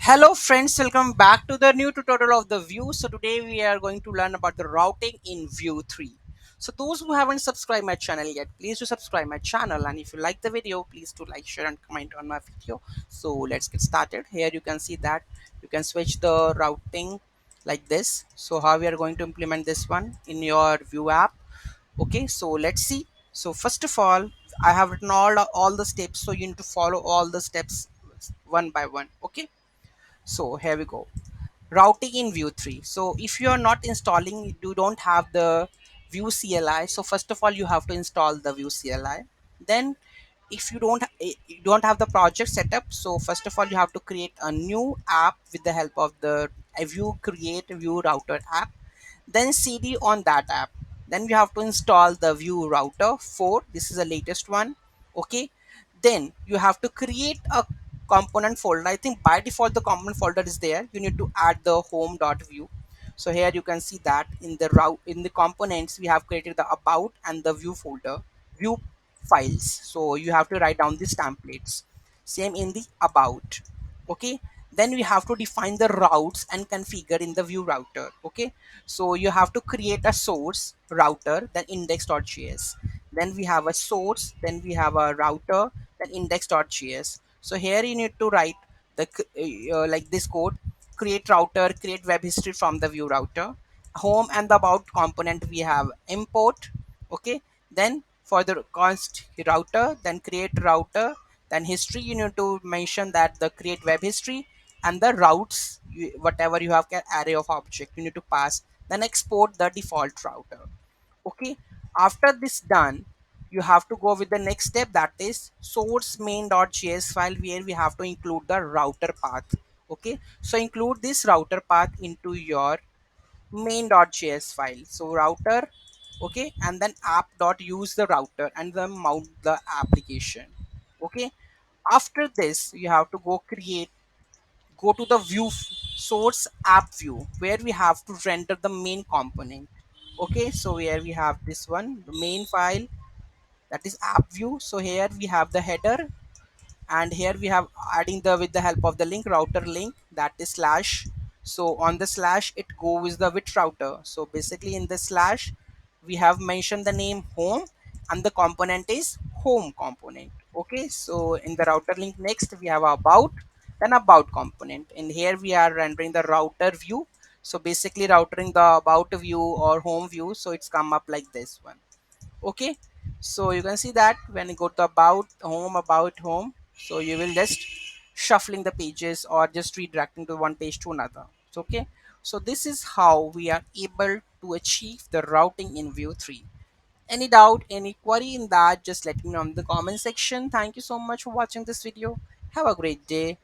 Hello friends, welcome back to the new tutorial of the Vue. So today we are going to learn about the routing in Vue 3. So those who haven't subscribed my channel yet, please do subscribe my channel, and if you like the video, please do like, share and comment on my video. So let's get started. Here you can see that you can switch the routing like this. So how we are going to implement this one in your Vue app. Okay, so let's see. So first of all, I have written all the steps, so you need to follow all the steps one by one. Okay, so here we go. Routing in Vue 3. So if you are not installing, you don't have the Vue CLI. So first of all, you have to install the Vue CLI. Then if you don't have the project set up, so first of all you have to create a new app with the help of the Vue create Vue router app, then cd on that app. Then we have to install the Vue router 4. This is the latest one. Okay, then you have to create a component folder. I think by default the component folder is there. You need to add the home.vue. So here you can see that in the route, in the components we have created the about and the Vue folder, Vue files. So you have to write down these templates, same in the about. Okay, then we have to define the routes and configure in the Vue router. Okay, so you have to create a source router, then index.js. Then we have a source, then we have a router, then index.js. So here you need to write the like this code: create router, create web history from the Vue router. Home and the about component we have import. Okay, then for the const router, then create router, then history you need to mention that the create web history, and the routes whatever you have array of object you need to pass, then export the default router. Okay, after this done, you have to go with the next step, that is source main.js file, where we have to include the router path. Okay, so include this router path into your main.js file. So router, okay, and then app.use the router and then mount the application. Okay, after this you have to go to the source app view, where we have to render the main component. Okay, so here we have this one, the main file, that is app view. So here we have the header, and here we have adding the with the help of the link router link, that is slash. So on the slash it goes the with router. So basically in the slash we have mentioned the name home, and the component is home component. Okay, so in the router link next we have about, then about component, and here we are rendering the router view. So basically routering the about view or home view, so it's come up like this one. Okay, so you can see that when you go to about home, so you will just shuffling the pages or just redirecting to one page to another. So, okay, so this is how we are able to achieve the routing in Vue 3. Any doubt, any query in that, just let me know in the comment section. Thank you so much for watching this video. Have a great day.